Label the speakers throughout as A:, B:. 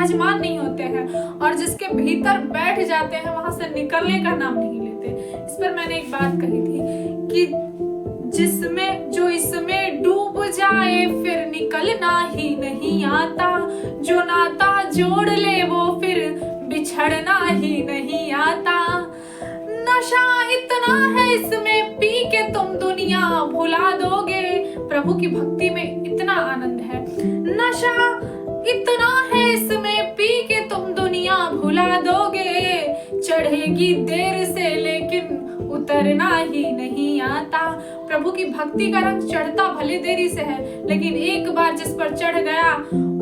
A: विराजमान नहीं होते हैं और जिसके भीतर बैठ जाते हैं वहां से निकलने का नाम नहीं लेते। इस पर मैंने एक बात कही थी कि जिसमें जो इसमें डूब जाए फिर निकलना ही नहीं आता, जो नाता जोड़ ले वो फिर बिछड़ना ही नहीं आता। नशा इतना है इसमें पी के तुम दुनिया भुला दोगे। प्रभु की भक्ति में इतना आनंद है। नशा इतना है इसमें पी के तुम दुनिया भुला दोगे। चढ़ेगी देर से लेकिन उतरना ही नहीं आता। प्रभु की भक्ति का रंग चढ़ता भले देरी से है, लेकिन एक बार जिस पर चढ़ गया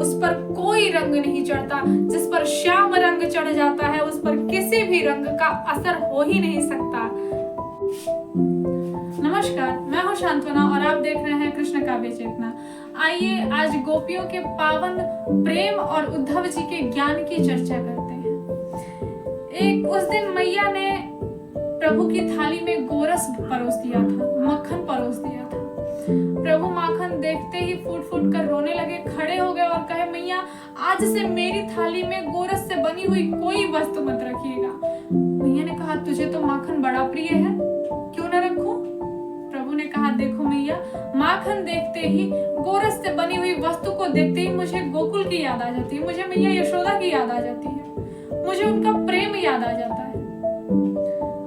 A: उस पर कोई रंग नहीं चढ़ता। जिस पर श्याम रंग चढ़ जाता है उस पर किसी भी रंग का असर हो ही नहीं सकता। नमस्कार, मैं हूँ शांतवना और आप देख रहे हैं कृष्ण काव्य चेतना। आइए आज गोपियों के पावन प्रेम और उद्धव जी के ज्ञान की चर्चा करते हैं। उस दिन मैया ने प्रभु की थाली में गोरस परोस दिया था, मक्खन परोस दिया था। प्रभु माखन देखते ही फूट फूट कर रोने लगे, खड़े हो गए और कहे, मैया आज से मेरी थाली में गोरस से बनी हुई कोई वस्तु मत रखिएगा। मैया ने कहा, तुझे तो माखन बड़ा प्रिय है, क्यों न रखूं? प्रभु ने कहा, देखो मैया, माखन देखते ही, गोरस से बनी हुई वस्तु को देखते ही मुझे गोकुल की याद आ जाती है, मुझे मैया यशोदा की याद आ जाती है, मुझे उनका प्रेम याद आ जाता है।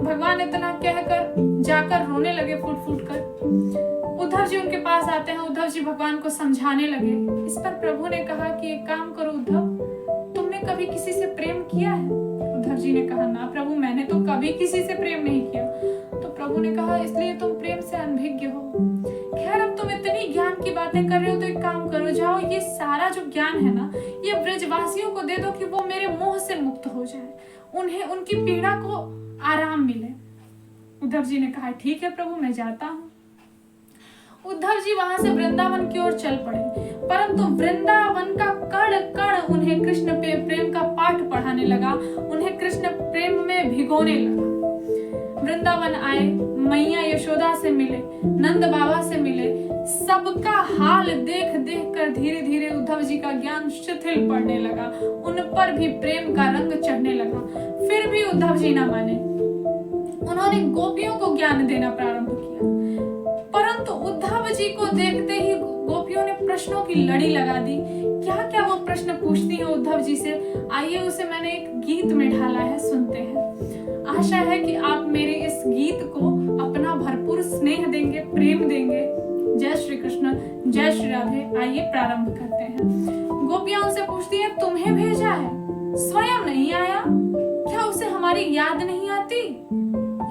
A: भगवान इतना कहकर जाकर रोने लगे फूट फूट कर। उद्धव जी उनके पास आते हैं। उद्धव जी भगवान को समझाने लगे। इस पर प्रभु ने कहा कि एक काम करो उद्धव, तुमने कभी किसी से प्रेम किया है? उद्धव जी ने कहा, ना प्रभु, मैंने तो कभी किसी से प्रेम नहीं किया। तो प्रभु ने कहा, इसलिए तुम प्रेम से अनभिज्ञ हो। खैर, अब तुम इतनी ज्ञान की बातें कर रहे हो तो एक काम करो, जाओ ये सारा जो ज्ञान है ना, ये ब्रजवासियों को दे दो कि वो मेरे मोह से मुक्त हो जाए, उन्हें उनकी पीड़ा को आराम मिले। उद्धव जी ने कहा, ठीक है प्रभु, मैं जाता हूँ। उद्धव जी वहां से वृंदावन की ओर चल पड़े, परंतु वृंदावन का कण कण उन्हें कृष्ण प्रेम का पाठ पढ़ाने लगा, उन्हें कृष्ण प्रेम में भिगोने लगा। वृंदावन आए, मैया यशोदा से मिले, नंद बाबा से मिले। सबका हाल देख देख कर धीरे धीरे उद्धव जी का ज्ञान शिथिल पड़ने लगा, उन पर भी प्रेम का रंग चढ़ने लगा। फिर भी उद्धव जी ना माने, उन्होंने गोपियों को ज्ञान देना प्रारंभ किया। परंतु उद्धव जी को देखते ही गोपियों ने प्रश्नों की लड़ी लगा दी। क्या क्या वो प्रश्न पूछती हैं उद्धव जी से, आइए उसे मैंने एक गीत में ढाला है, सुनते हैं। आशा है कि आप मेरे इस गीत को अपना भरपूर स्नेह देंगे, प्रेम देंगे। जय श्री कृष्ण, जय श्री राधे। आइए प्रारंभ करते हैं। गोपियां उनसे पूछती हैं, तुम्हें भेजा है, स्वयं नहीं आया क्या? उसे हमारी याद नहीं आती?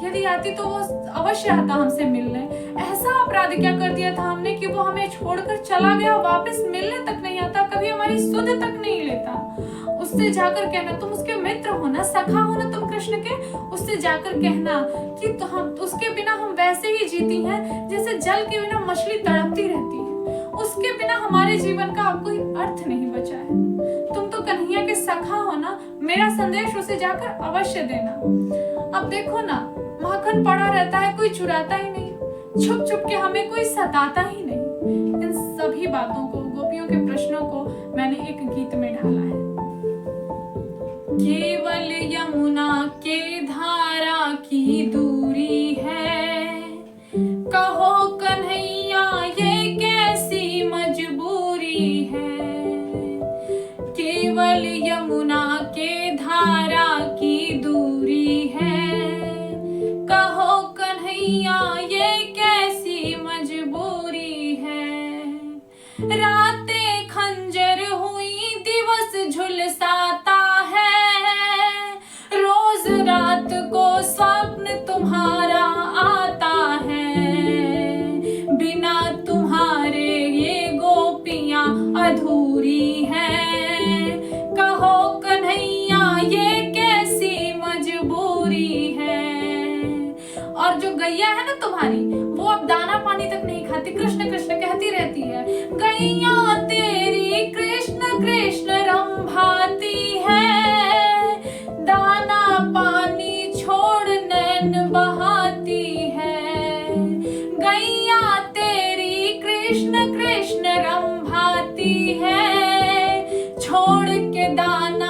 A: यदि आती तो वो अवश्य आता हमसे मिलने। ऐसा अपराध क्या कर दिया था हमने कि वो हमें छोड़कर चला गया, वापस मिलने तक नहीं आता, कभी हमारी सुध तक नहीं लेता। उससे जाकर कहना, तुम उसके मित्र हो ना, सखा हो ना तुम कृष्ण के, उससे जाकर कहना कि तो हम उसके बिना हम वैसे ही जीती हैं जैसे जल के बिना मछली तड़पती रहती है। उसके बिना हमारे जीवन का अब कोई अर्थ नहीं बचा है। तुम तो कन्हैया के सखा हो ना, मेरा संदेश उसे जाकर अवश्य देना। अब देखो ना, माखन पड़ा रहता है, कोई चुराता ही नहीं, छुप छुप के हमें कोई सताता ही नहीं। इन सभी बातों को, गोपियों के प्रश्नों को मैंने एक गीत में ढाला है। केवल यमुना के धारा की दूरी है, कहो कन्हैया ये कैसी मजबूरी है। केवल यमुना के धारा की दूरी है, कहो कन्हैया ये कैसी मजबूरी है। रातें खंजर हुई, दिवस झुलसाता है, रोज रात को स्वप्न तुम्हारा आता है। बिना तुम्हारे ये गोपियां अधूरी हैं, कहो कन्हैया ये कैसी मजबूरी है। और जो गैया है ना तुम्हारी, वो अब दाना पानी तक नहीं खाती, कृष्ण कृष्ण कहती रहती है। गैया तेरी कृष्ण कृष्ण रंभाती है, दाना पानी छोड़ नैन बहाती है। गैया तेरी कृष्ण कृष्ण रंभाती है, छोड़ के दाना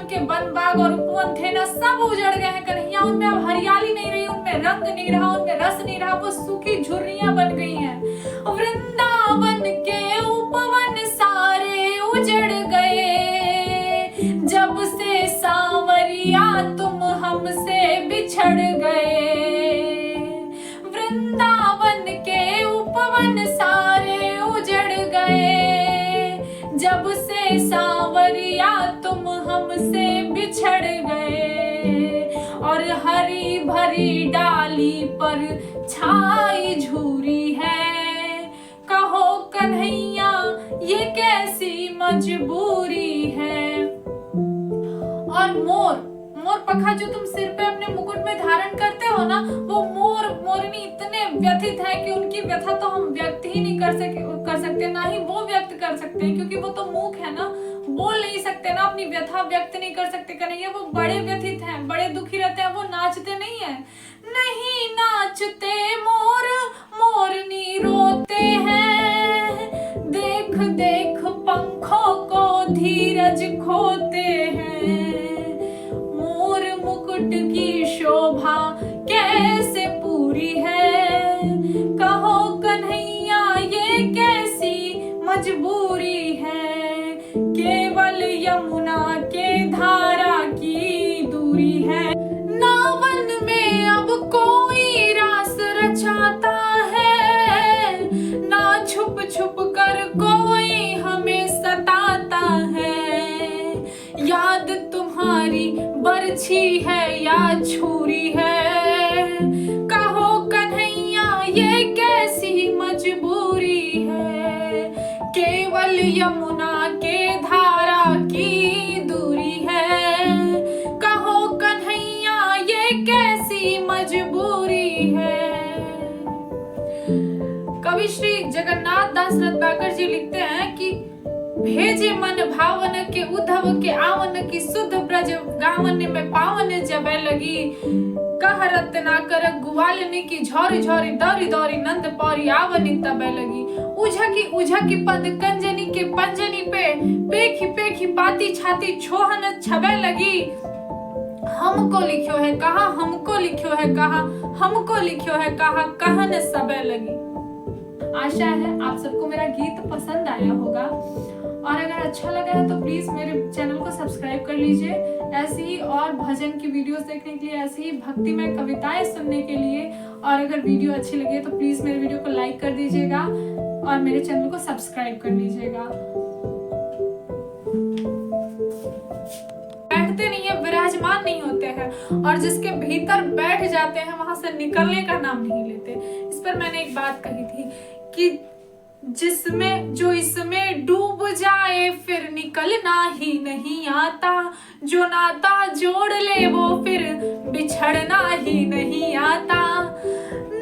A: उनके वन बाग और उपवन थे ना, सब उजड़ गए हैं कन्हैया। उनमें अब हरियाली नहीं रही, उनमें रंग नहीं रहा, उनमें रस नहीं रहा, वो सूखी झुर्रियां बन गई हैं। वृंदावन के उपवन सारे उजड़ गए, जब से सांवरिया तुम हमसे बिछड़ गए। वृंदावन के उपवन सारे उजड़ गए, जब से सांवरिया तुम हमसे बिछड़ गए। और हरी भरी डाली पर छाई झूरी है, कहो कन्हैया ये कैसी मजबूरी है। और मोर पखा जो तुम सिर पे अपने मुकुट में धारण करते हो ना, वो मोर मोरनी इतने व्यथित है कि उनकी व्यथा तो हम व्यक्त ही नहीं कर सकते, ना ही वो व्यक्त कर सकते हैं, क्योंकि वो तो मूक है ना, बोल नहीं सकते ना, अपनी व्यथा व्यक्त नहीं कर सकते। कन्हैया वो बड़े व्यथित हैं, बड़े दुखी रहते हैं, वो नाचते नहीं है। नहीं नाचते मोर मोरनी रोते हैं, देख देख पंखों को धीरज खोते हैं। मोर मुकुट की शोभा कैसे पूरी है, कहो कन्हैया ये कैसी मजबूरी है। केवल यमुना के धारा की दूरी है, ना वन में अब कोई रास रचाता है, ना छुप छुप कर कोई हमें सताता है। याद तुम्हारी बरछी है या छुरी है, कहो कन्हैया ये कैसी मजबूरी है। केवल यमुना के धारा की दूरी है, कहो कन्हैया ये कैसी मजबूरी है। कवि श्री जगन्नाथ दास रत्नाकर जी लिखते हैं कि भेजे मन भावन के उद्धव के आवन की, शुद्ध ब्रज गावन में पावन जब लगी। कह रत्नाकर ग्वालिनी की झोरी झोरी, दौरी दौरी नंद पौरी आवनी तब लगी। उझकी पद कंजनी के पंजनी पे, पेखी पेखी पाती छाती छोहन छबे लगी। हमको लिखो है कहा, हमको लिखो है कहा, हमको लिखो है कहा, कहन सबे लगी। आशा है आप सबको मेरा गीत पसंद आया होगा, और अगर अच्छा लगा है तो प्लीज मेरे चैनल को सब्सक्राइब कर लीजिए। ऐसी ही और भजन की वीडियोस देखने के लिए, ऐसी ही भक्तिमय कविताएं सुनने के लिए, और अगर वीडियो अच्छी लगे तो प्लीज मेरे वीडियो को लाइक कर दीजिएगा और मेरे चैनल को सब्सक्राइब कर लीजिएगा। बैठते नहीं है, विराजमान नहीं होते हैं, और जिसके भीतर बैठ जाते हैं वहां से निकलने का नाम नहीं लेते। इस पर मैंने एक बात कही थी कि जिसमें जो इसमें डूब जाए फिर निकलना ही नहीं आता, जो नाता जोड़ ले वो फिर बिछड़ना ही नहीं आता।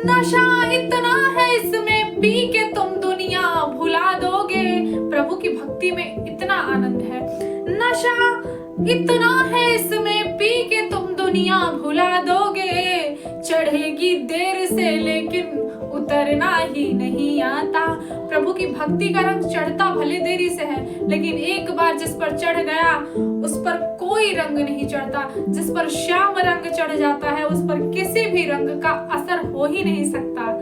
A: नशा इतना है इसमें पी के तुम दुनिया भुला दोगे, प्रभु की भक्ति में इतना आनंद है। नशा इतना है इसमें पी के तुम दुनिया भुला दोगे, चढ़ेगी देर से लेकिन उतरना ही नहीं आता। प्रभु की भक्ति का रंग चढ़ता भले देरी से है, लेकिन एक बार जिस पर चढ़ गया उस पर कोई रंग नहीं चढ़ता। जिस पर श्याम रंग चढ़ जाता है उस पर किसी भी रंग का असर हो ही नहीं सकता।